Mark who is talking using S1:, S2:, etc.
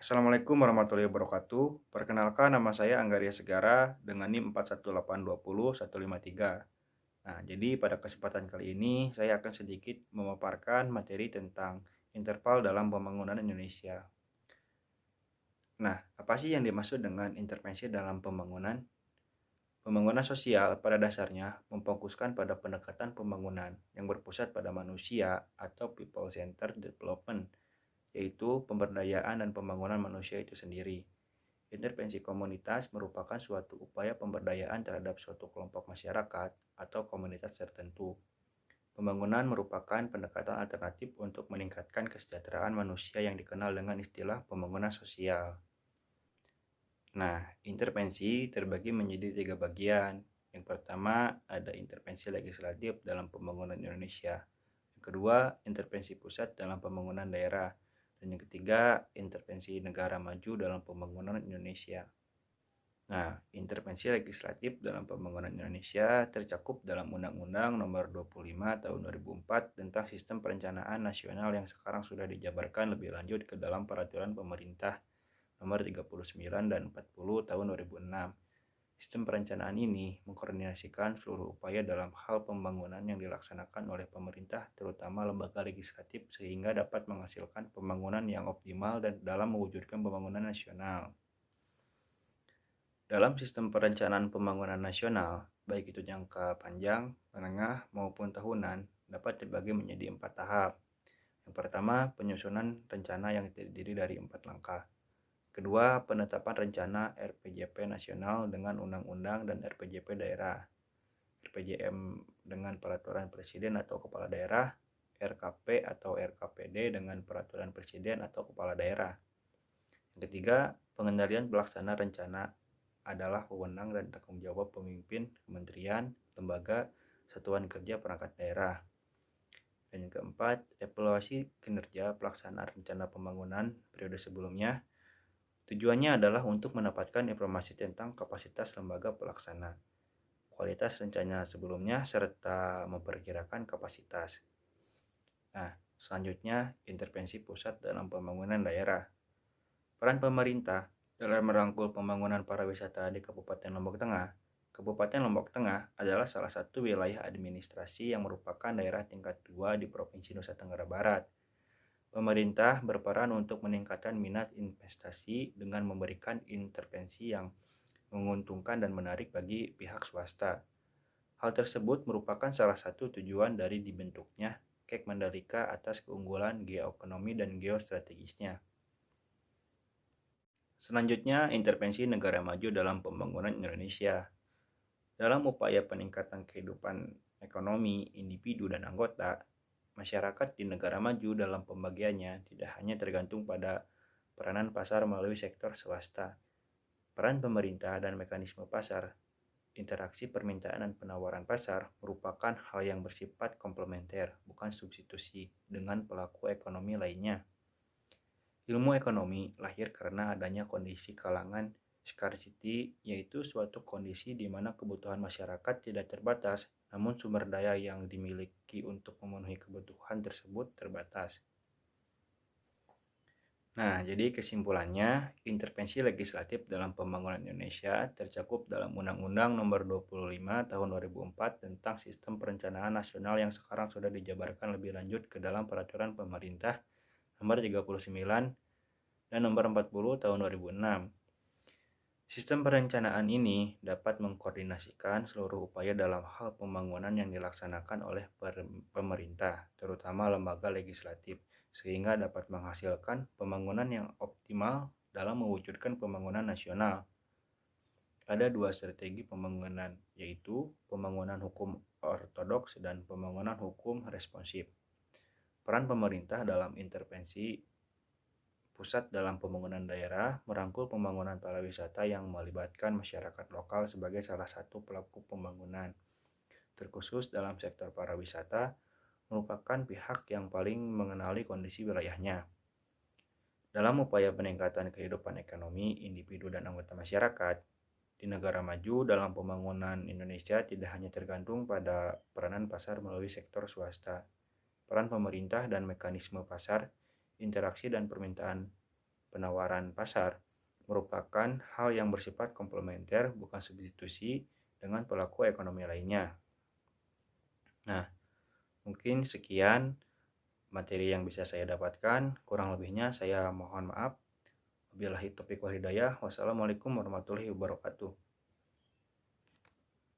S1: Assalamualaikum warahmatullahi wabarakatuh. Perkenalkan nama saya Anggaria Segara dengan NIM 41820153. Nah, jadi pada kesempatan kali ini saya akan sedikit memaparkan materi tentang interval dalam pembangunan Indonesia. Nah, apa sih yang dimaksud dengan intervensi dalam pembangunan? Pembangunan sosial pada dasarnya memfokuskan pada pendekatan pembangunan yang berpusat pada manusia atau people-centered development, yaitu pemberdayaan dan pembangunan manusia itu sendiri. Intervensi komunitas merupakan suatu upaya pemberdayaan terhadap suatu kelompok masyarakat atau komunitas tertentu. Pembangunan merupakan pendekatan alternatif untuk meningkatkan kesejahteraan manusia yang dikenal dengan istilah pembangunan sosial. Nah, intervensi terbagi menjadi 3 bagian. Yang pertama, ada intervensi legislatif dalam pembangunan Indonesia. Yang kedua, intervensi pusat dalam pembangunan daerah. Dan yang ketiga, intervensi negara maju dalam pembangunan Indonesia. Nah, intervensi legislatif dalam pembangunan Indonesia tercakup dalam Undang-Undang Nomor 25 Tahun 2004 tentang Sistem Perencanaan Nasional yang sekarang sudah dijabarkan lebih lanjut ke dalam Peraturan Pemerintah Nomor 39 dan 40 Tahun 2006. Sistem perencanaan ini mengkoordinasikan seluruh upaya dalam hal pembangunan yang dilaksanakan oleh pemerintah, terutama lembaga legislatif, sehingga dapat menghasilkan pembangunan yang optimal dan dalam mewujudkan pembangunan nasional. Dalam sistem perencanaan pembangunan nasional, baik itu jangka panjang, menengah, maupun tahunan, dapat dibagi menjadi 4 tahap. Yang pertama, penyusunan rencana yang terdiri dari 4 langkah. Kedua, penetapan rencana RPJP nasional dengan undang-undang dan RPJP daerah. RPJM dengan peraturan presiden atau kepala daerah, RKP atau RKPD dengan peraturan presiden atau kepala daerah. Yang ketiga, pengendalian pelaksana rencana adalah wewenang dan tanggung jawab pemimpin kementerian, lembaga, satuan kerja perangkat daerah. Dan yang keempat, evaluasi kinerja pelaksanaan rencana pembangunan periode sebelumnya. Tujuannya adalah untuk mendapatkan informasi tentang kapasitas lembaga pelaksana, kualitas rencana sebelumnya, serta memperkirakan kapasitas. Nah, selanjutnya intervensi pusat dalam pembangunan daerah. Peran pemerintah dalam merangkul pembangunan pariwisata di Kabupaten Lombok Tengah. Kabupaten Lombok Tengah adalah salah satu wilayah administrasi yang merupakan daerah tingkat 2 di Provinsi Nusa Tenggara Barat. Pemerintah berperan untuk meningkatkan minat investasi dengan memberikan intervensi yang menguntungkan dan menarik bagi pihak swasta. Hal tersebut merupakan salah satu tujuan dari dibentuknya KEK Mandalika atas keunggulan geoekonomi dan geostrategisnya. Selanjutnya, intervensi negara maju dalam pembangunan Indonesia. Dalam upaya peningkatan kehidupan ekonomi, individu dan anggota, masyarakat di negara maju dalam pembagiannya tidak hanya tergantung pada peranan pasar melalui sektor swasta. Peran pemerintah dan mekanisme pasar, interaksi permintaan dan penawaran pasar merupakan hal yang bersifat komplementer, bukan substitusi dengan pelaku ekonomi lainnya. Ilmu ekonomi lahir karena adanya kondisi kalangan scarcity, yaitu suatu kondisi di mana kebutuhan masyarakat tidak terbatas, namun sumber daya yang dimiliki untuk memenuhi kebutuhan tersebut terbatas. Nah, jadi kesimpulannya, intervensi legislatif dalam pembangunan Indonesia tercakup dalam Undang-Undang Nomor 25 Tahun 2004 tentang Sistem Perencanaan Nasional yang sekarang sudah dijabarkan lebih lanjut ke dalam Peraturan Pemerintah Nomor 39 dan Nomor 40 Tahun 2006. Sistem perencanaan ini dapat mengkoordinasikan seluruh upaya dalam hal pembangunan yang dilaksanakan oleh pemerintah, terutama lembaga legislatif, sehingga dapat menghasilkan pembangunan yang optimal dalam mewujudkan pembangunan nasional. Ada 2 strategi pembangunan, yaitu pembangunan hukum ortodoks dan pembangunan hukum responsif. Peran pemerintah dalam intervensi pusat dalam pembangunan daerah merangkul pembangunan pariwisata yang melibatkan masyarakat lokal sebagai salah satu pelaku pembangunan. Terkhusus dalam sektor pariwisata, merupakan pihak yang paling mengenali kondisi wilayahnya. Dalam upaya peningkatan kehidupan ekonomi individu dan anggota masyarakat, di negara maju dalam pembangunan Indonesia tidak hanya tergantung pada peranan pasar melalui sektor swasta. Peran pemerintah dan mekanisme pasar, interaksi dan permintaan penawaran pasar merupakan hal yang bersifat komplementer, bukan substitusi dengan pelaku ekonomi lainnya. Nah, mungkin sekian materi yang bisa saya dapatkan. Kurang lebihnya saya mohon maaf. Wabillahi taufiq wal hidayah. Wassalamualaikum warahmatullahi wabarakatuh.